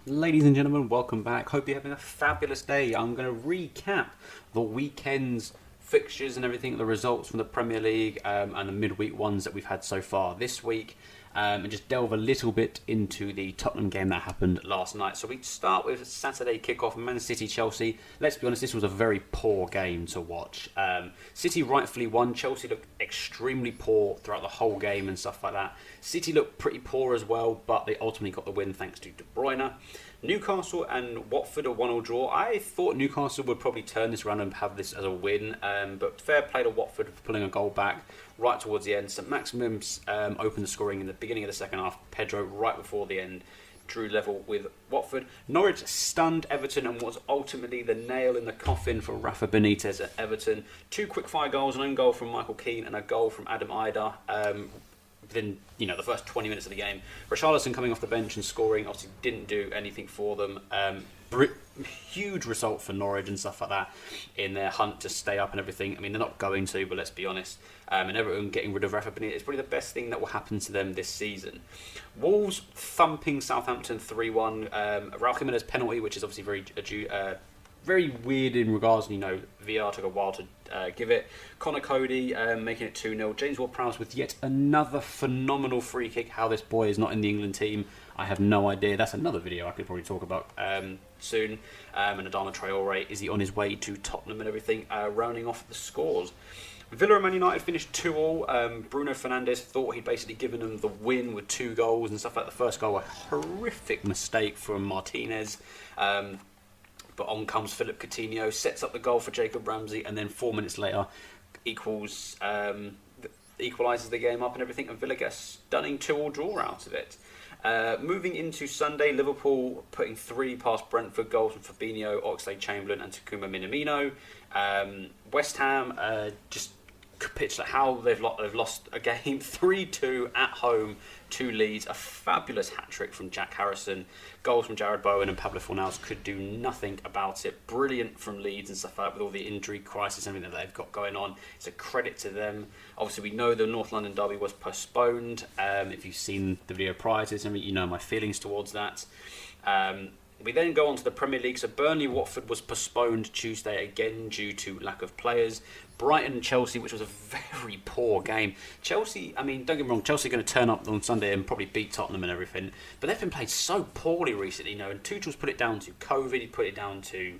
Ladies and gentlemen, welcome back. Hope you're having a fabulous day. I'm going to recap the weekend's fixtures and everything, the results from the Premier League and the midweek ones that we've had so far this week, and just delve a little bit into the Tottenham game that happened last night. So we start with Saturday kickoff, Man City-Chelsea. Let's be honest, this was a very poor game to watch. City rightfully won. Chelsea looked extremely poor throughout the whole game and stuff like that. City looked pretty poor as well, but they ultimately got the win thanks to De Bruyne. Newcastle and Watford a 1-1 draw. I thought Newcastle would probably turn this around and have this as a win, but fair play to Watford for pulling a goal back right towards the end. St Maximum's opened the scoring in the beginning of the second half. Pedro, right before the end, drew level with Watford. Norwich stunned Everton and was ultimately the nail in the coffin for Rafa Benitez at Everton. Two quick-fire goals, an own goal from Michael Keane and a goal from Adam Idah. Within the first 20 minutes of the game, Richarlison coming off the bench and scoring obviously didn't do anything for them. Huge result for Norwich and stuff like that in their hunt to stay up and everything. I mean, they're not going to, but let's be honest. And Everton getting rid of Rafa Benitez is probably the best thing that will happen to them this season. Wolves thumping Southampton 3-1. Raul Jimenez penalty, which is obviously very weird in regards, VR took a while to give it. Connor Cody making it 2-0. James Ward-Prowse with yet another phenomenal free kick. How this boy is not in the England team, I have no idea. That's another video I could probably talk about soon. And Adama Traore, is he on his way to Tottenham and everything? Rounding off the scores. Villa and Man United finished 2-2. Bruno Fernandes thought he'd basically given them the win with 2 goals and stuff like that. The first goal, a horrific mistake from Martinez. But on comes Philip Coutinho, sets up the goal for Jacob Ramsey, and then 4 minutes later equalises the game up and everything, and Villa get a stunning 2-2 draw out of it. Moving into Sunday, Liverpool putting 3 past Brentford, goals from Fabinho, Oxlade-Chamberlain and Takuma Minamino. West Ham just capitulate how they've lost a game 3-2 at home to Leeds. A fabulous hat-trick from Jack Harrison. Goals from Jared Bowen and Pablo Fornals could do nothing about it. Brilliant from Leeds and stuff like that with all the injury crisis and everything that they've got going on. It's a credit to them. Obviously, we know the North London derby was postponed. If you've seen the video prior to this, you know my feelings towards that. We then go on to the Premier League. So Burnley-Watford was postponed Tuesday again due to lack of players. Brighton-Chelsea, which was a very poor game. Chelsea, don't get me wrong, Chelsea are going to turn up on Sunday and probably beat Tottenham and everything. But they've been played so poorly recently, and Tuchel's put it down to COVID, he put it down to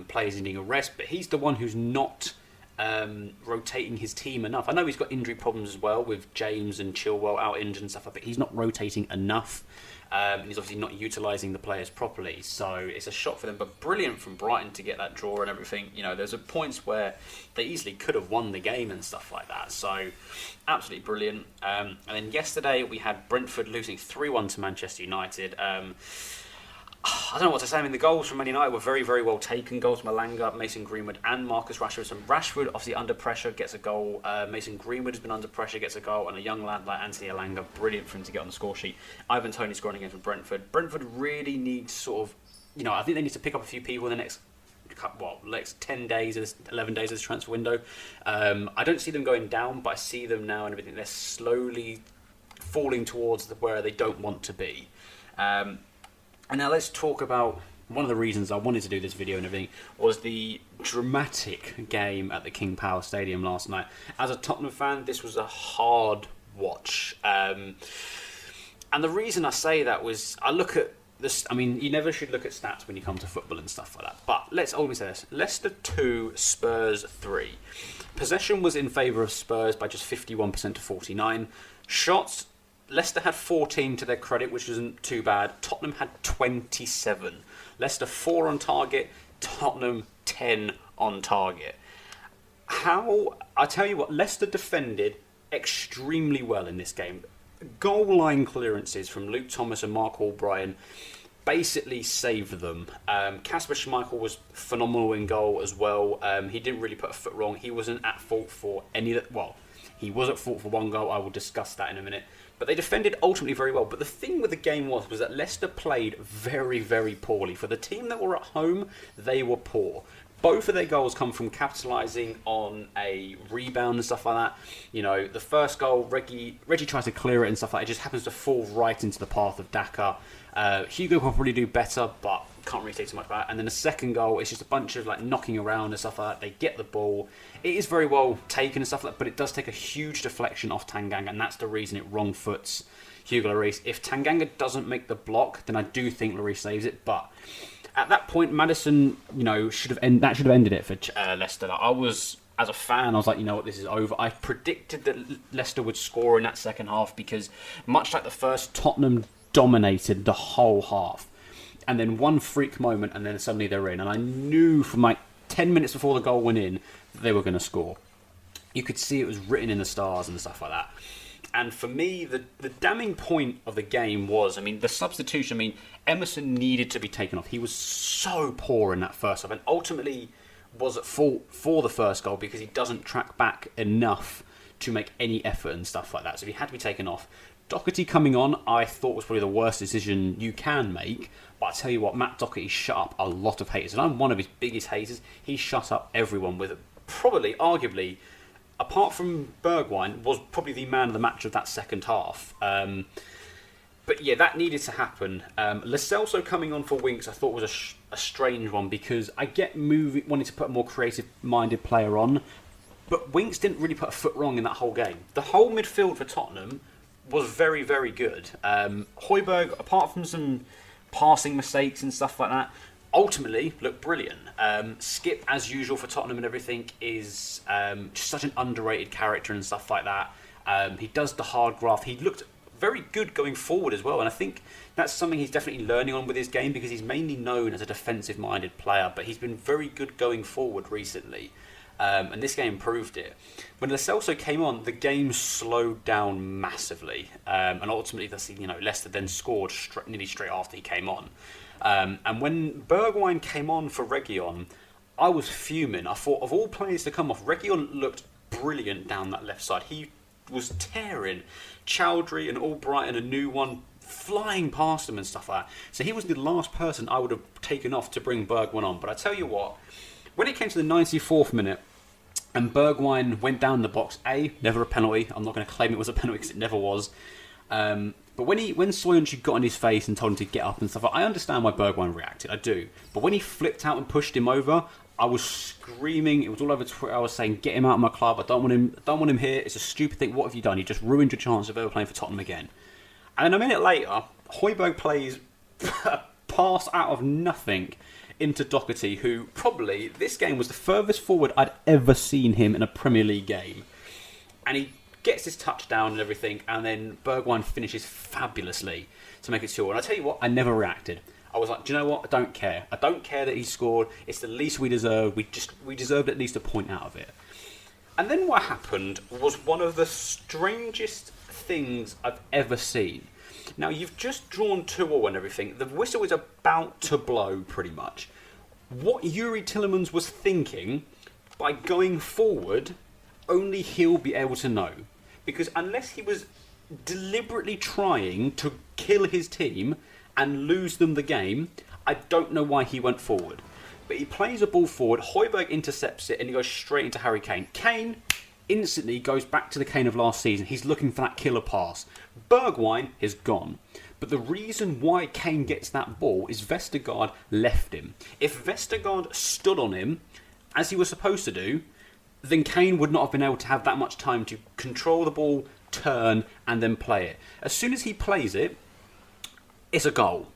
players needing a rest. But he's the one who's not rotating his team enough. I know he's got injury problems as well with James and Chilwell out injured and stuff like that, but he's not rotating enough. And he's obviously not utilising the players properly, so it's a shock for them. But brilliant from Brighton to get that draw and everything. There's points where they easily could have won the game and stuff like that. So absolutely brilliant. And then yesterday we had Brentford losing 3-1 to Manchester United. I don't know what to say. The goals from Man United were very, very well taken. Goals from Elanga, Mason Greenwood and Marcus Rashford. So Rashford, obviously under pressure, gets a goal. Mason Greenwood has been under pressure, gets a goal. And a young lad like Anthony Elanga, brilliant for him to get on the score sheet. Ivan Toney scoring again for Brentford. Brentford really needs I think they need to pick up a few people in the next 10 days, 11 days of this transfer window. I don't see them going down, but I see them now and everything. They're slowly falling towards where they don't want to be. And now let's talk about one of the reasons I wanted to do this video and everything was the dramatic game at the King Power Stadium last night. As a Tottenham fan, this was a hard watch. And the reason I say that was I look at this. You never should look at stats when you come to football and stuff like that. But let's always say this. Leicester 2, Spurs 3. Possession was in favour of Spurs by just 51% to 49. Shots, Leicester had 14 to their credit, which isn't too bad. Tottenham had 27. Leicester 4 on target, Tottenham 10 on target. I tell you what, Leicester defended extremely well in this game. Goal line clearances from Luke Thomas and Mark Albright basically saved them. Kasper Schmeichel was phenomenal in goal as well. He didn't really put a foot wrong. He wasn't at fault for any of that. Well, he was at fault for one goal. I will discuss that in a minute. But they defended ultimately very well. But the thing with the game was that Leicester played very, very poorly. For the team that were at home, they were poor. Both of their goals come from capitalising on a rebound and stuff like that. The first goal, Reggie tries to clear it and stuff like that. It just happens to fall right into the path of Daka. Hugo will probably do better, but can't really say too much about it. And then the second goal, it's just a bunch of like knocking around and stuff like that. They get the ball. It is very well taken and stuff like that, but it does take a huge deflection off Tanganga, and that's the reason it wrong foots Hugo Lloris. If Tanganga doesn't make the block, then I do think Lloris saves it. But at that point, Maddison, should have ended it for Leicester. Like, I was, as a fan, I was like, you know what, this is over. I predicted that Leicester would score in that second half because, much like the first, Tottenham dominated the whole half. And then one freak moment, and then suddenly they're in. And I knew from like 10 minutes before the goal went in that they were going to score. You could see it was written in the stars and stuff like that. And for me, the damning point of the game was, the substitution. Emerson needed to be taken off. He was so poor in that first half, and ultimately was at fault for the first goal because he doesn't track back enough to make any effort and stuff like that. So he had to be taken off. Doherty coming on, I thought was probably the worst decision you can make. But I tell you what, Matt Doherty shut up a lot of haters, and I'm one of his biggest haters. He shut up everyone with probably, arguably, apart from Bergwijn, was probably the man of the match of that second half. But yeah, that needed to happen. Lo Celso coming on for Winks, I thought was a strange one because I get wanting to put a more creative-minded player on, but Winks didn't really put a foot wrong in that whole game. The whole midfield for Tottenham was very, very good. Højbjerg, apart from some passing mistakes and stuff like that, ultimately looked brilliant. Skip, as usual for Tottenham and everything, is just such an underrated character and stuff like that. He does the hard graft. He looked very good going forward as well, and I think that's something he's definitely learning on with his game because he's mainly known as a defensive-minded player, but he's been very good going forward recently. And this game proved it. When Lo Celso came on, the game slowed down massively, and ultimately, Leicester then scored nearly straight after he came on. And when Bergwijn came on for Reguilón, I was fuming. I thought of all players to come off, Reguilón looked brilliant down that left side. He was tearing Chowdhury and Albright and a new one flying past him and stuff like that. So he was the last person I would have taken off to bring Bergwijn on. But I tell you what, when it came to the 94th minute and Bergwijn went down the box, never a penalty. I'm not going to claim it was a penalty because it never was. But when Soyuncu got in his face and told him to get up and stuff, I understand why Bergwijn reacted. I do. But when he flipped out and pushed him over, I was screaming. It was all over Twitter. I was saying, "Get him out of my club. I don't want him. Don't want him here. It's a stupid thing. What have you done? You just ruined your chance of ever playing for Tottenham again." And then a minute later, Højbjerg plays a pass out of nothing into Doherty, who probably this game was the furthest forward I'd ever seen him in a Premier League game, and he gets his touchdown and everything, and then Bergwijn finishes fabulously to make it 2-1. And I tell you what, I never reacted. I was like, do you know what? I don't care. I don't care that he scored. It's the least we deserved. We deserved at least a point out of it. And then what happened was one of the strangest things I've ever seen. Now, you've just drawn 2-2 and everything. The whistle is about to blow, pretty much. What Yuri Tillemans was thinking, by going forward, only he'll be able to know. Because unless he was deliberately trying to kill his team and lose them the game, I don't know why he went forward. But he plays a ball forward, Højbjerg intercepts it, and he goes straight into Harry Kane. Kane instantly goes back to the Kane of last season. He's looking for that killer pass. Bergwijn is gone. But the reason why Kane gets that ball is Vestergaard left him. If Vestergaard stood on him, as he was supposed to do, then Kane would not have been able to have that much time to control the ball, turn, and then play it. As soon as he plays it, it's a goal.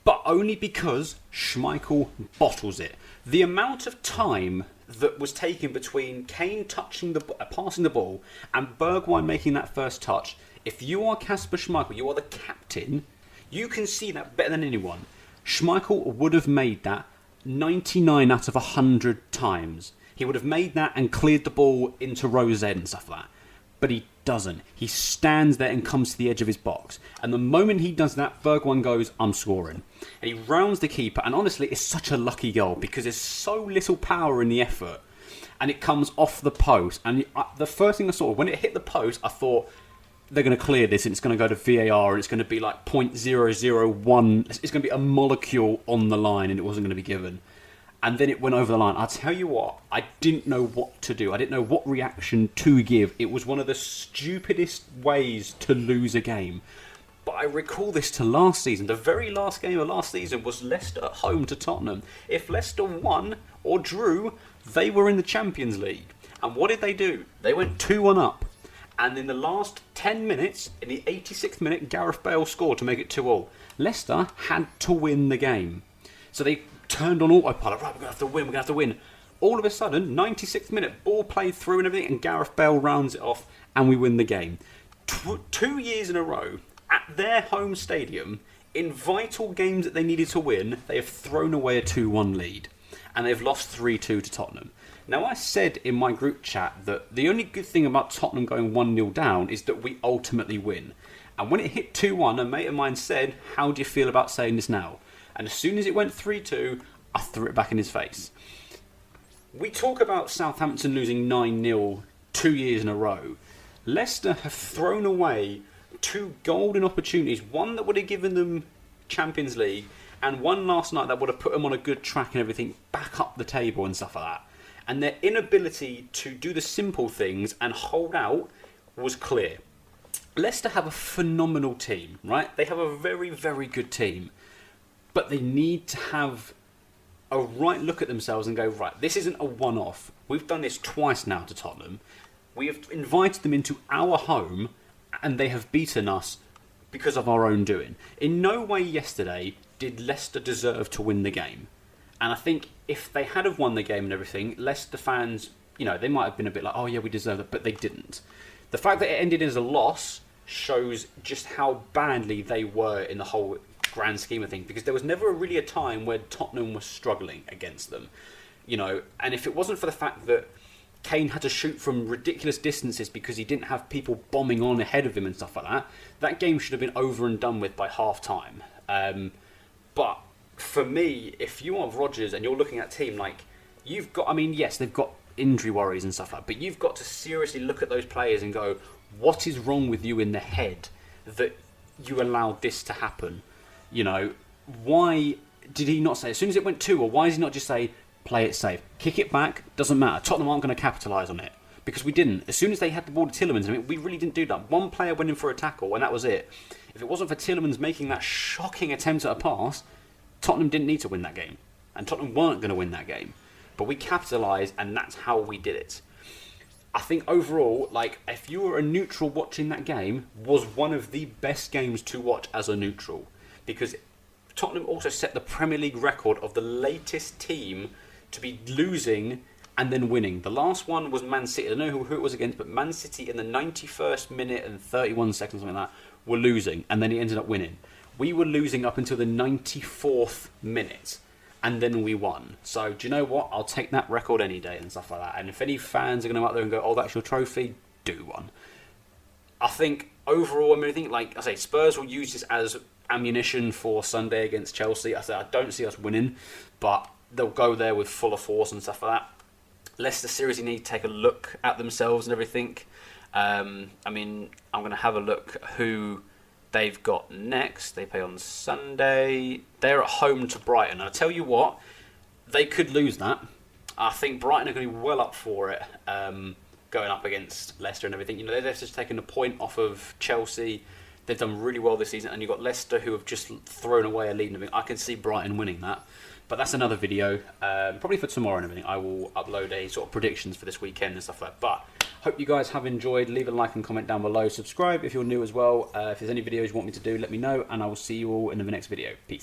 But only because Schmeichel bottles it. The amount of time that was taken between Kane passing the ball and Bergwijn making that first touch, if you are Kasper Schmeichel, you are the captain, you can see that better than anyone. Schmeichel would have made that 99 out of 100 times. He would have made that and cleared the ball into Rose and stuff like that. But he doesn't. He stands there and comes to the edge of his box. And the moment he does that, Bergwijn goes, I'm scoring. And he rounds the keeper. And honestly, it's such a lucky goal because there's so little power in the effort. And it comes off the post. And the first thing I saw, when it hit the post, I thought, they're going to clear this and it's going to go to VAR and it's going to be like 0.001. It's going to be a molecule on the line and it wasn't going to be given. And then it went over the line. I'll tell you what, I didn't know what to do. I didn't know what reaction to give. It was one of the stupidest ways to lose a game. But I recall this to last season. The very last game of last season was Leicester at home to Tottenham. If Leicester won or drew, they were in the Champions League. And what did they do? They went 2-1 up. And in the last 10 minutes, in the 86th minute, Gareth Bale scored to make it 2-2. Leicester had to win the game. So they turned on autopilot. Right, we're going to have to win, we're going to have to win. All of a sudden, 96th minute, ball played through and everything, and Gareth Bale rounds it off, and we win the game. 2 years in a row, at their home stadium, in vital games that they needed to win, they have thrown away a 2-1 lead. And they've lost 3-2 to Tottenham. Now, I said in my group chat that the only good thing about Tottenham going 1-0 down is that we ultimately win. And when it hit 2-1, a mate of mine said, how do you feel about saying this now? And as soon as it went 3-2, I threw it back in his face. We talk about Southampton losing 9-0 2 years in a row. Leicester have thrown away 2 golden opportunities. One that would have given them Champions League, and one last night that would have put them on a good track and everything, back up the table and stuff like that. And their inability to do the simple things and hold out was clear. Leicester have a phenomenal team, right? They have a very, very good team. But they need to have a right look at themselves and go, right, this isn't a one-off. We've done this twice now to Tottenham. We have invited them into our home and they have beaten us because of our own doing. In no way yesterday did Leicester deserve to win the game. And I think if they had have won the game and everything, Leicester fans, they might have been a bit like, oh yeah, we deserve it, but they didn't. The fact that it ended as a loss shows just how badly they were in the whole grand scheme of things, because there was never really a time where Tottenham was struggling against them. And if it wasn't for the fact that Kane had to shoot from ridiculous distances because he didn't have people bombing on ahead of him and stuff like that, that game should have been over and done with by half time. But for me, if you are Rodgers and you're looking at a team like, you've got, yes, they've got injury worries and stuff like that, but you've got to seriously look at those players and go, what is wrong with you in the head that you allowed this to happen? Why did he not say, as soon as it went 2, or why does he not just say, play it safe, kick it back, doesn't matter, Tottenham aren't going to capitalise on it? Because we didn't. As soon as they had the ball to Tielemans, we really didn't do that. One player went in for a tackle, and that was it. If it wasn't for Tielemans making that shocking attempt at a pass, Tottenham didn't need to win that game. And Tottenham weren't going to win that game. But we capitalised, and that's how we did it. I think overall, if you were a neutral watching that game, was one of the best games to watch as a neutral. Because Tottenham also set the Premier League record of the latest team to be losing and then winning. The last one was Man City. I don't know who it was against, but Man City in the 91st minute and 31 seconds, something like that, were losing, and then he ended up winning. We were losing up until the 94th minute, and then we won. So, do you know what? I'll take that record any day and stuff like that. And if any fans are going to go out there and go, oh, that's your trophy, do one. I think overall, I think, like I say, Spurs will use this as ammunition for Sunday against Chelsea. I don't see us winning, but they'll go there with full of force and stuff like that. Leicester seriously need to take a look at themselves and everything. I'm going to have a look at who they've got next. They play on Sunday. They're at home to Brighton. I'll tell you what, they could lose that. I think Brighton are going to be well up for it, going up against Leicester and everything. They've just taken a point off of Chelsea. They've done really well this season, and you've got Leicester who have just thrown away a lead and everything. I can see Brighton winning that. But that's another video, probably for tomorrow and everything. I will upload a sort of predictions for this weekend and stuff like that. But hope you guys have enjoyed. Leave a like and comment down below. Subscribe if you're new as well. If there's any videos you want me to do, let me know. And I will see you all in the next video. Peace.